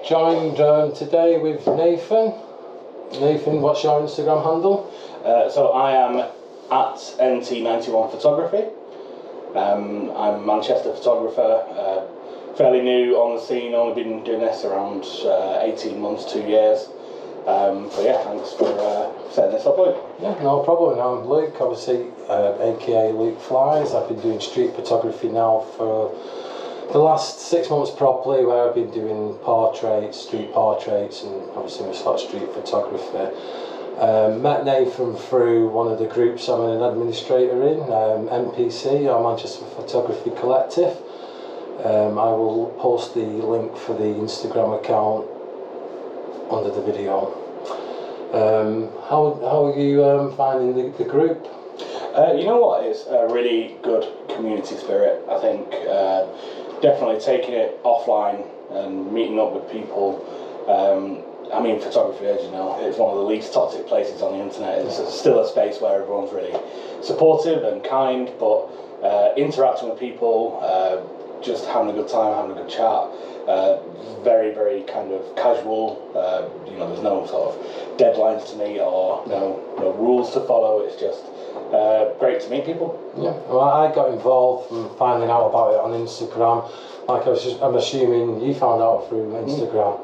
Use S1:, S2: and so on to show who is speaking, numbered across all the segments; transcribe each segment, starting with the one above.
S1: joined today with Nathan. Nathan, what's your Instagram handle?
S2: So I am at NT91 Photography. I'm a Manchester photographer, fairly new on the scene, only been doing this around 18 months, 2 years. So yeah, thanks for setting this up, Luke.
S1: Yeah, no problem. I'm Luke, obviously, aka Luke Flies. I've been doing street photography now for the last 6 months properly, where I've been doing portraits, street portraits, and obviously my sort of street photography. Met Nathan through one of the groups I'm an administrator in, MPC, or Manchester Photography Collective. I will post the link for the Instagram account under the video. How are you finding the group?
S2: You know what, it's a really good community spirit. I think definitely taking it offline and meeting up with people. I mean, photography, as you know, it's one of the least toxic places on the internet. It's still a space where everyone's really supportive and kind, but interacting with people, just having a good time, having a good chat. Very, very kind of casual. You know, there's no sort of deadlines to meet or no rules to follow. It's just great to meet people.
S1: Yeah, well, I got involved from finding out about it on Instagram. Like I'm assuming you found out through Instagram.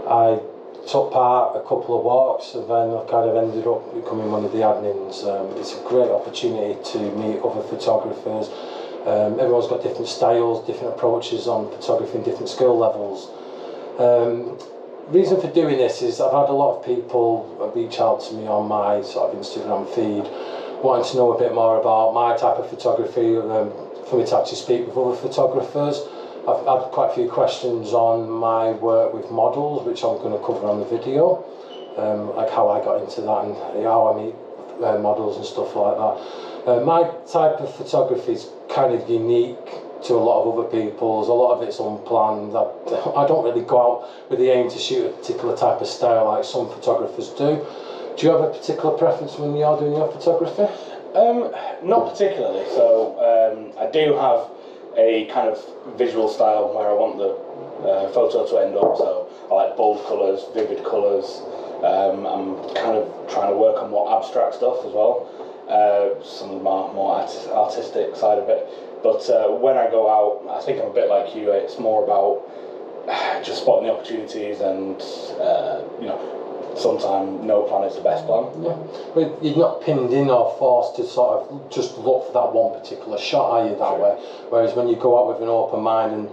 S1: I took part a couple of walks, and then I kind of ended up becoming one of the admins. It's a great opportunity to meet other photographers. Everyone's got different styles, different approaches on photography and different skill levels. Reason for doing this is I've had a lot of people reach out to me on my sort of Instagram feed wanting to know a bit more about my type of photography, for me to actually speak with other photographers. I've had quite a few questions on my work with models, which I'm going to cover on the video, like how I got into that and how I meet models and stuff like that. My type of photography is kind of unique to a lot of other people's. A lot of it's unplanned. I don't really go out with the aim to shoot a particular type of style like some photographers do. Do you have a particular preference when you're doing your photography?
S2: Not particularly. So I do have a kind of visual style where I want the photo to end up. So I like bold colours, vivid colours. I'm kind of trying to work on more abstract stuff as well. Some of my more artistic side of it. But when I go out, I think I'm a bit like you. It's more about just spotting the opportunities, and you know, sometimes no plan is the best plan.
S1: Yeah, but you're not pinned in or forced to sort of just look for that one particular shot, are you, that way? Whereas when you go out with an open mind and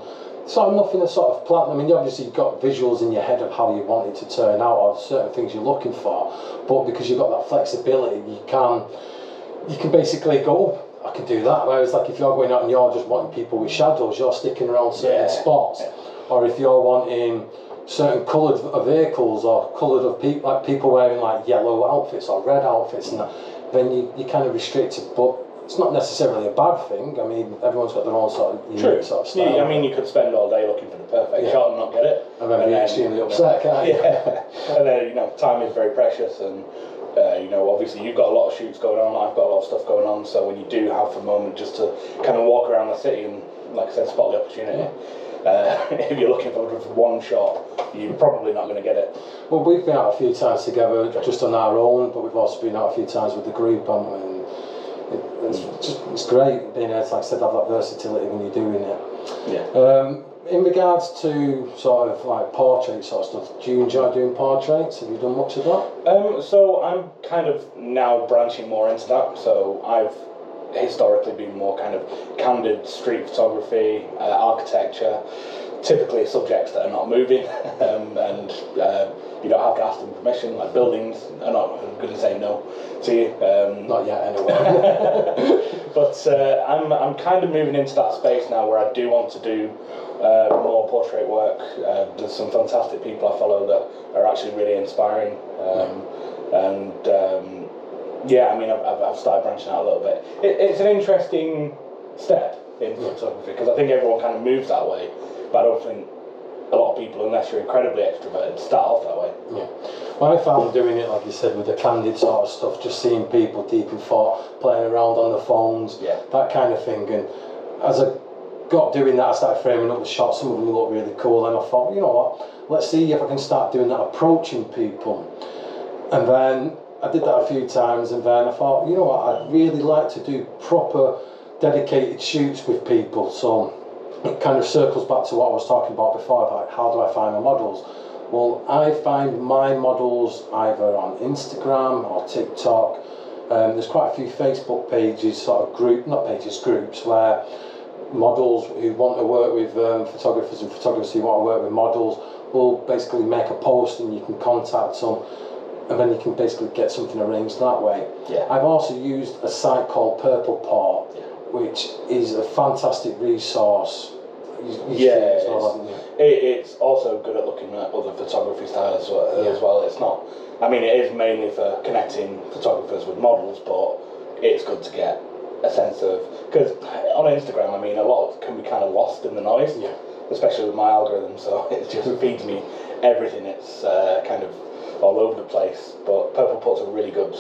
S1: sort of nothing to sort of plan, I mean, you obviously got visuals in your head of how you want it to turn out or certain things you're looking for, but because you've got that flexibility, you can basically go, I can do that. Whereas like if you're going out and you're just wanting people with shadows, you're sticking around certain spots. Or if you're wanting certain coloured vehicles or coloured of people, like people wearing like yellow outfits or red outfits, and that, then you kind of restricted. But it's not necessarily a bad thing. I mean, everyone's got their own sort of unique sort of style.
S2: Yeah, I mean, you could spend all day looking for the perfect shot and not get it.
S1: And then be extremely upset, can't you?
S2: Yeah. And then, you know, time is very precious, and you know, obviously you've got a lot of shoots going on, I've got a lot of stuff going on, so when you do have a moment just to kind of walk around the city and, like I said, spot the opportunity, if you're looking for just one shot, you're probably not going to get it.
S1: Well, we've been out a few times together just on our own, but we've also been out a few times with the group, haven't we? And it's great being able to, like I said, have that versatility when you're doing it.
S2: Yeah.
S1: In regards to sort of like portrait sort of stuff, do you enjoy doing portraits? Have you done much of that?
S2: So I'm kind of now branching more into that. So I've historically been more kind of candid street photography, architecture, typically subjects that are not moving, and you don't have to ask them permission, like buildings are not going to say no to you.
S1: Not yet anyway.
S2: But I'm kind of moving into that space now where I do want to do more portrait work. There's some fantastic people I follow that are actually really inspiring, and yeah, I mean, I've started branching out a little bit. It's an interesting step in photography because I think everyone kind of moves that way, but I don't think a lot of people, unless you're incredibly extroverted, start off that way.
S1: Yeah. Well, I found doing it, like you said, with the candid sort of stuff, just seeing people deep in thought, playing around on the phones, that kind of thing. And as I got doing that, I started framing up the shots. Some of them look really cool, and I thought, you know what, let's see if I can start doing that, approaching people. And then I did that a few times, and then I thought, you know what, I'd really like to do proper dedicated shoots with people. So it kind of circles back to what I was talking about before, like how do I find my models? Well, I find my models either on Instagram or TikTok. There's quite a few Facebook pages, sort of groups where models who want to work with photographers and photographers who want to work with models will basically make a post and you can contact them, and then you can basically get something arranged that way.
S2: Yeah.
S1: I've also used a site called Purple Paw, which is a fantastic resource.
S2: It's also good at looking at other photography styles as well. It's not, I mean, it is mainly for connecting photographers with models, but it's good to get a sense of, because on Instagram, I mean, a lot can be kind of lost in the noise, especially with my algorithm, so it just feeds me everything. It's kind of all over the place, but Purple Put's a really good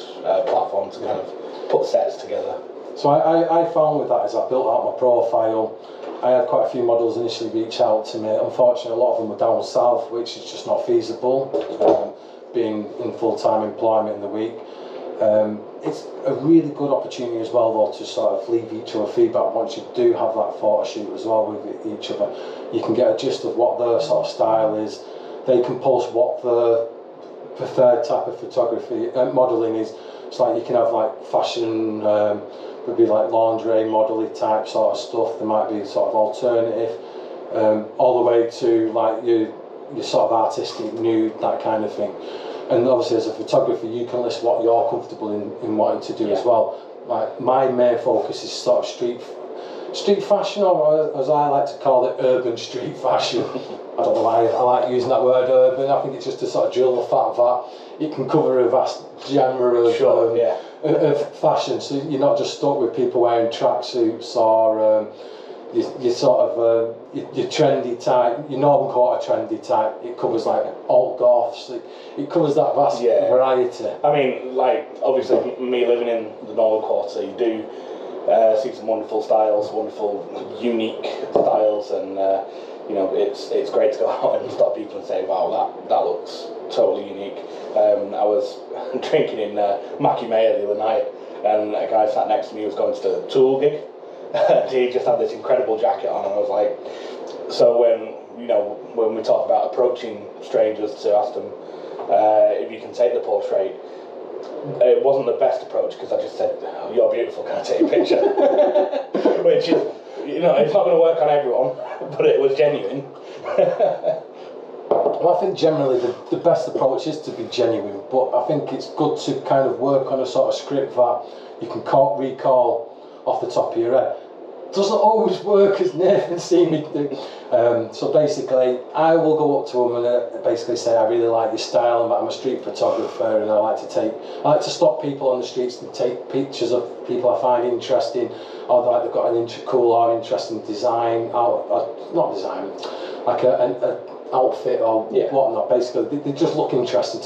S2: platform to kind of put sets together.
S1: So I found with that, as I built out my profile, I had quite a few models initially reach out to me. Unfortunately, a lot of them were down south, which is just not feasible, being in full-time employment in the week. It's a really good opportunity as well, though, to sort of leave each other feedback once you do have that photo shoot as well with each other. You can get a gist of what their sort of style is. They can post what the preferred type of photography, modelling is. It's like you can have like fashion, would be like lingerie modelling type sort of stuff. There might be sort of alternative, all the way to like your sort of artistic nude, that kind of thing. And obviously as a photographer you can list what you're comfortable in wanting to do as well. Like my main focus is sort of street fashion, or as I like to call it, urban street fashion. I don't know why I like using that word urban. I think it's just to sort of drill the fact that it can cover a vast genre of fashion, so you're not just stuck with people wearing tracksuits or your sort of your trendy type, your Northern Quarter trendy type. It covers like alt goths, it covers that vast variety.
S2: I mean, like, obviously me living in the Northern Quarter, you do see some wonderful styles, wonderful unique styles, and you know, it's great to go out and stop people and say, wow, that looks totally unique. I was drinking in Mackie Mayer the other night, and a guy sat next to me who was going to the Tool gig, and he just had this incredible jacket on, and I was like, so when we talk about approaching strangers to ask them if you can take the portrait, it wasn't the best approach, because I just said, oh, you're beautiful, can I take a picture? Which is, you know, it's not going to work on everyone, but it was genuine.
S1: Well, I think generally the best approach is to be genuine, but I think it's good to kind of work on a sort of script that you can recall off the top of your head. Doesn't always work, as Nathan seen me do. So basically, I will go up to them and basically say, I really like your style, and I'm a street photographer, and I like to stop people on the streets and take pictures of people I find interesting, or like they've got an cool or interesting design, not design, like an outfit or whatnot. Basically, they just look interested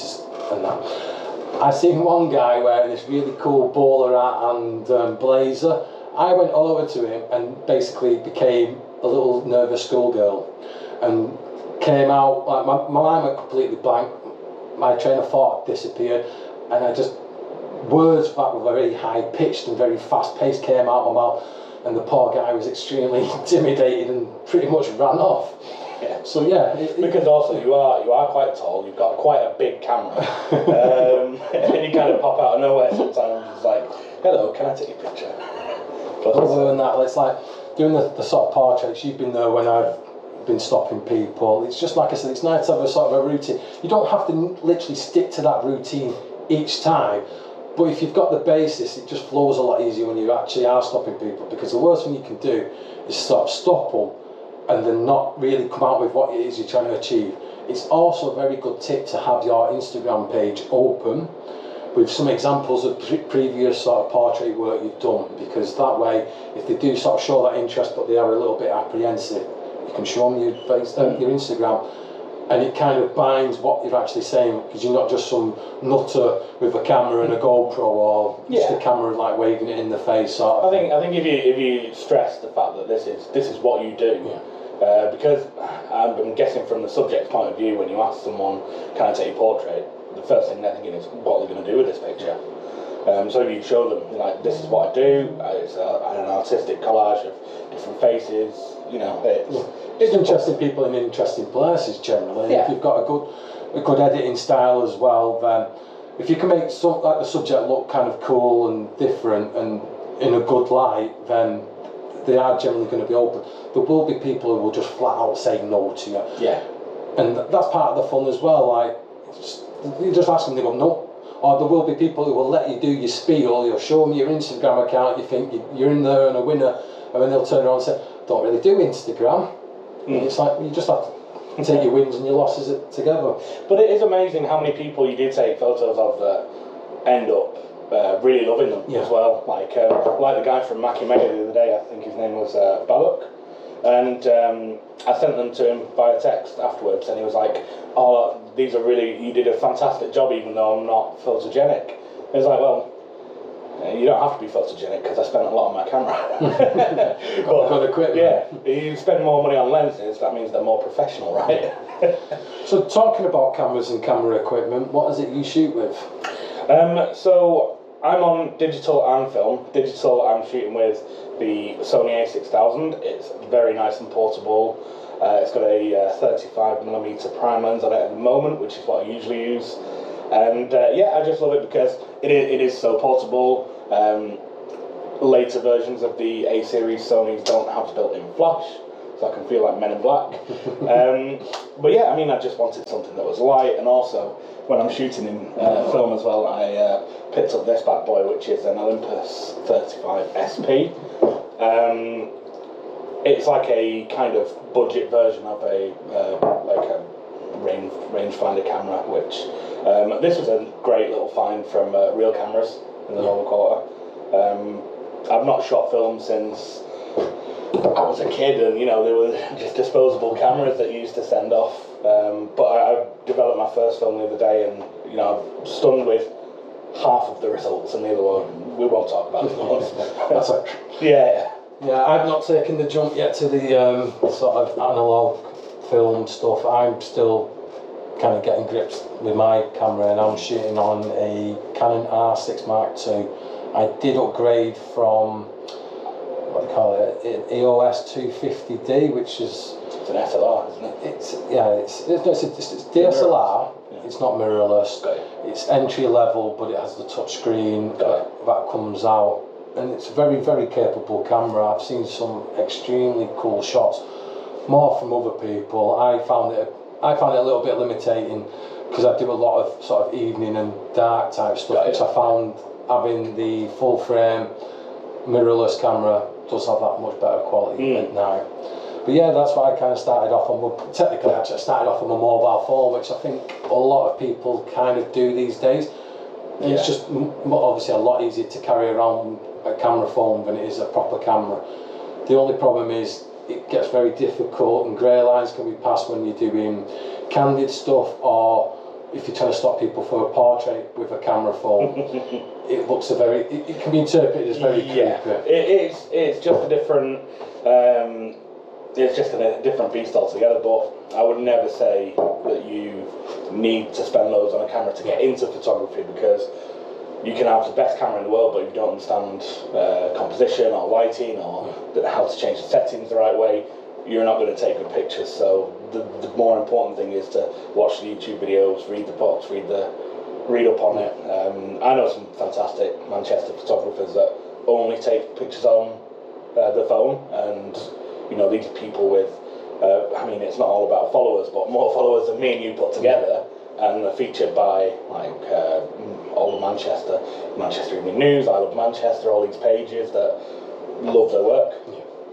S1: and that. I seen one guy wearing this really cool bowler hat and blazer. I went over to him and basically became a little nervous schoolgirl, and came out, like my mind went completely blank, my train of thought disappeared, and words that were very high pitched and very fast paced came out of my mouth, and the poor guy was extremely intimidated and pretty much ran off.
S2: Yeah.
S1: So yeah,
S2: because also you are quite tall. You've got quite a big camera, and you kind of pop out of nowhere sometimes. It's like, hello, can I take a picture?
S1: Other than that, it's like doing the sort of portraits. You've been there when I've been stopping people. It's just like I said, it's nice to have a sort of a routine. You don't have to literally stick to that routine each time, but if you've got the basis, it just flows a lot easier when you actually are stopping people, because the worst thing you can do is sort of stop them and then not really come out with what it is you're trying to achieve. It's also a very good tip to have your Instagram page open with some examples of previous sort of portrait work you've done, because that way, if they do sort of show that interest but they are a little bit apprehensive, you can show them your Instagram, and it kind of binds what you're actually saying, because you're not just some nutter with a camera and a GoPro, or just a camera like waving it in the face. Sort of.
S2: I think if you stress the fact that this is what you do, because I'm guessing from the subject's point of view, when you ask someone, can I take your portrait, the first thing they're thinking is, what are they going to do with this picture? So if you show them, like, this is what I do, it's an artistic collage of different faces, you know,
S1: it's interesting people in interesting places generally.
S2: Yeah.
S1: If you've got a good editing style as well, then if you can make the subject look kind of cool and different and in a good light, then they are generally going to be open. There will be people who will just flat out say no to you.
S2: Yeah.
S1: And that's part of the fun as well. Like, you just ask them, they go no. Or there will be people who will let you do your spiel, you'll show them your Instagram account, you think you're in there and a winner, and then they'll turn around and say, don't really do Instagram. And it's like, you just have to take your wins and your losses together.
S2: But it is amazing how many people you do take photos of that end up really loving them as well. Like the guy from Mackie Mayer the other day, I think his name was Balak. And I sent them to him via text afterwards, and he was like, oh, these are really, you did a fantastic job even though I'm not photogenic. I was like, well, you don't have to be photogenic because I spent a lot on my camera.
S1: Good equipment.
S2: Yeah, you spend more money on lenses, that means they're more professional, right?
S1: So talking about cameras and camera equipment, what is it you shoot with?
S2: So I'm on digital and film. Digital, I'm shooting with the Sony a6000. It's very nice and portable. It's got a 35mm prime lens on it at the moment, which is what I usually use. And I just love it because it is so portable. Later versions of the A series Sonys don't have built-in flash, so I can feel like Men in Black. But yeah, I mean, I just wanted something that was light, and also when I'm shooting in film as well, I picked up this bad boy, which is an Olympus 35 SP. It's like a kind of budget version of a rangefinder camera, which this was a great little find from Real Cameras in the Northern Quarter. I've not shot film since I was a kid, and you know, they were just disposable cameras that you used to send off. But I developed my first film the other day, and you know, I'm stunned with half of the results, and the other one we won't talk about.
S1: That's it.
S2: Yeah.
S1: Yeah, I've not taken the jump yet to the sort of analog film stuff. I'm still kind of getting grips with my camera, and I'm shooting on a Canon R6 Mark II. I did upgrade from, what do you call it, EOS 250D, which is...
S2: It's an SLR, isn't it?
S1: It's DSLR, it's not mirrorless, it's entry level, but it has the touch screen that comes out, and it's a very, very capable camera. I've seen some extremely cool shots, more from other people. I found it a little bit limiting because I do a lot of sort of evening and dark type stuff, which I found having the full frame mirrorless camera does have that much better quality at night. But yeah, that's what I kind of started off on. Well, technically, actually, I started off on a mobile phone, which I think a lot of people kind of do these days. And it's just obviously a lot easier to carry around a camera phone than it is a proper camera. The only problem is it gets very difficult, and grey lines can be passed when you're doing candid stuff, or if you're trying to stop people for a portrait with a camera phone. It looks it can be interpreted as very creepy.
S2: It's just a different it's just a different beast altogether, but I would never say that you need to spend loads on a camera to get into photography, because you can have the best camera in the world, but if you don't understand composition or lighting or how to change the settings the right way, you're not going to take good pictures. So the more important thing is to watch the YouTube videos, read the books, read up on it. I know some fantastic Manchester photographers that only take pictures on the phone, and you know, these people with I mean, it's not all about followers, but more followers than me and you put together, and are featured by like all of Manchester Evening News, I Love Manchester, all these pages that love their work.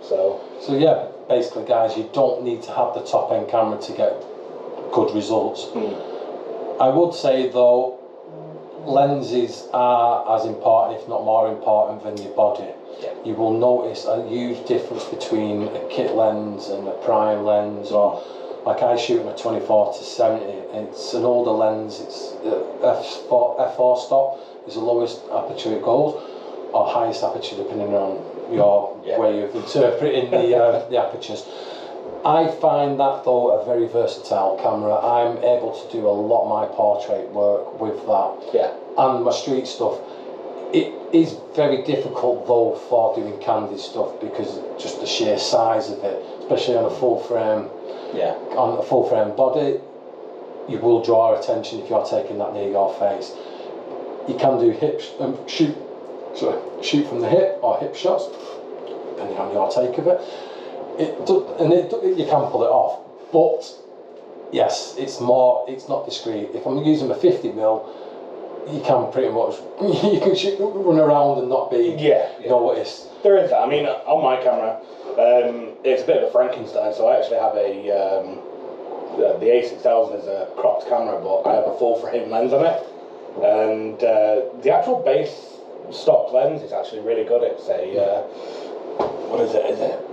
S2: So
S1: yeah, basically, guys, you don't need to have the top end camera to get good results. I would say though, lenses are as important, if not more important, than your body. You will notice a huge difference between a kit lens and a prime lens, or like I shoot on a 24-70. It's an older lens. It's f4 stop is the lowest aperture it goes, or highest aperture depending on your way of interpreting the apertures. I find that though a very versatile camera. I'm able to do a lot of my portrait work with that.
S2: Yeah.
S1: And my street stuff. It is very difficult though for doing candid stuff because just the sheer size of it, especially on a full frame.
S2: Yeah.
S1: On a full frame body, you will draw attention if you're taking that near your face. You can do shoot from the hip or hip shots, depending on your take of it. You can pull it off, but yes, it's not discreet. If I'm using a 50mm, you can pretty much run around and not be noticed.
S2: There is that. I mean, on my camera, it's a bit of a Frankenstein. So I actually have the A6000 is a cropped camera, but I have a full frame lens on it, and the actual base stock lens is actually really good. It's a what is it? Is it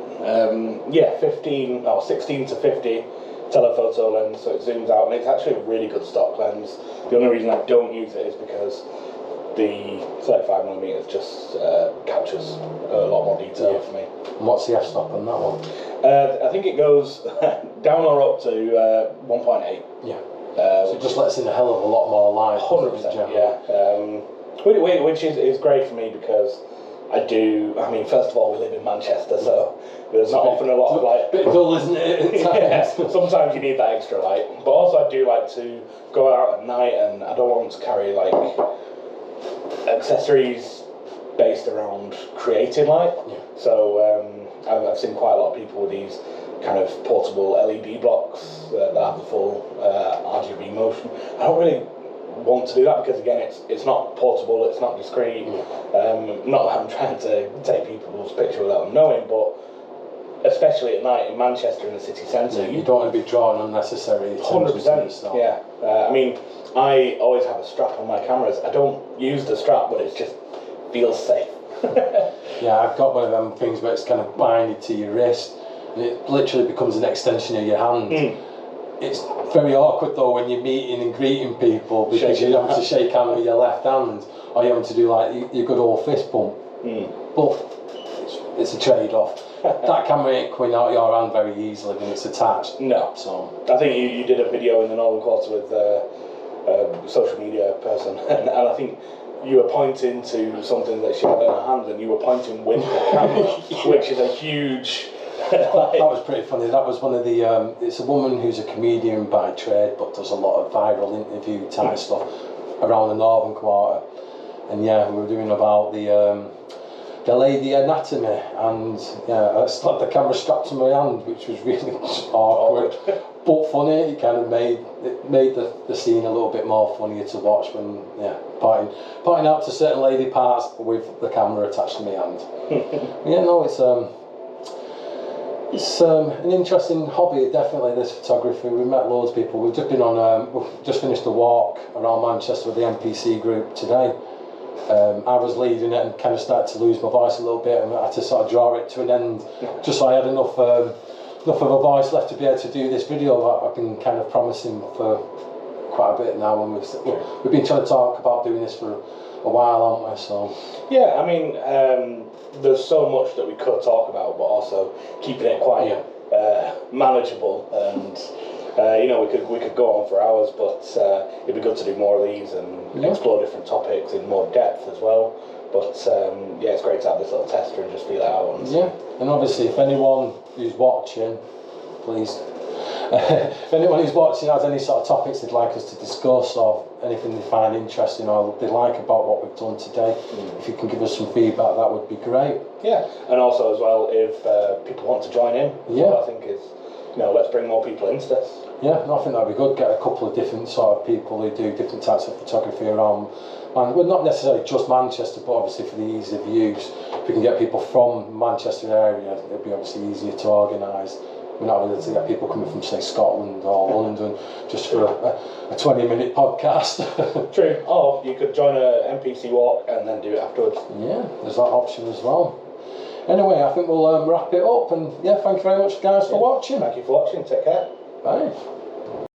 S2: 16 to 50 telephoto lens, so it zooms out, and it's actually a really good stock lens. The only reason I don't use it is because the 35mm just captures a lot more detail for me.
S1: And what's the f-stop on that one?
S2: I think it goes down or up to 1.8.
S1: Yeah. So it just lets in a hell of a lot more light.
S2: 100%. Yeah. Which is great for me because I mean, first of all, we live in Manchester, so there's not often a lot of light.
S1: Bit dull, isn't it?
S2: Yeah, sometimes you need that extra light. But also I do like to go out at night, and I don't want to carry like accessories based around creating light. Yeah. So I've seen quite a lot of people with these kind of portable LED blocks that have the full RGB motion. I don't really want to do that because again it's not portable, it's not discreet. Not that I'm trying to take people's picture without them knowing, but especially at night in Manchester in the city centre,
S1: you don't want to be drawing unnecessary attention.
S2: 100%. Yeah. I mean, I always have a strap on my cameras. I don't use the strap, but it just feels safe.
S1: Yeah, I've got one of them things where it's kind of binded to your wrist, and it literally becomes an extension of your hand. It's very awkward though when you're meeting and greeting people because you're having to shake hands with your left hand, or you're having to do like your good old fist bump. But it's a trade-off. That camera ain't coming out of your hand very easily when it's attached.
S2: No.
S1: So
S2: I think you did a video in the Northern Quarter with a social media person, and I think you were pointing to something that she had in her hand, and you were pointing with the camera, which is a huge.
S1: that was pretty funny. That was one of the. It's a woman who's a comedian by trade, but does a lot of viral interview type stuff around the Northern Quarter. And yeah, we were doing about the lady anatomy, and yeah, I had the camera strapped to my hand, which was really awkward, but funny. It kind of made the scene a little bit more funnier to watch when pointing out to certain lady parts with the camera attached to my hand. It's an interesting hobby, definitely, this photography. We met loads of people. We've just been on, we've just finished a walk around Manchester with the NPC group today. I was leading it and kind of started to lose my voice a little bit, and I had to sort of draw it to an end, just so I had enough of a voice left to be able to do this video that I've been kind of promising for quite a bit now, and we've been trying to talk about doing this for a while, haven't we? So
S2: yeah, I mean, there's so much that we could talk about, but also keeping it quite manageable, and we could go on for hours, but it'd be good to do more of these and explore different topics in more depth as well. But it's great to have this little tester and just feel it out.
S1: And obviously, if anyone who's watching, please. If anyone who's watching has any sort of topics they'd like us to discuss, or anything they find interesting or they like about what we've done today, if you can give us some feedback, that would be great.
S2: Yeah, and also as well, if people want to join in, I think is, let's bring more people into this.
S1: Yeah, I think that'd be good. Get a couple of different sort of people who do different types of photography around, and well, not necessarily just Manchester, but obviously for the ease of use, if we can get people from Manchester area, it'll be obviously easier to organise. We're not able to get people coming from, say, Scotland or London just for a 20-minute podcast.
S2: True. Or you could join a NPC walk and then do it afterwards.
S1: Yeah, there's that option as well. Anyway, I think we'll wrap it up, and thank you very much, guys, for watching.
S2: Thank you for watching. Take care.
S1: Right.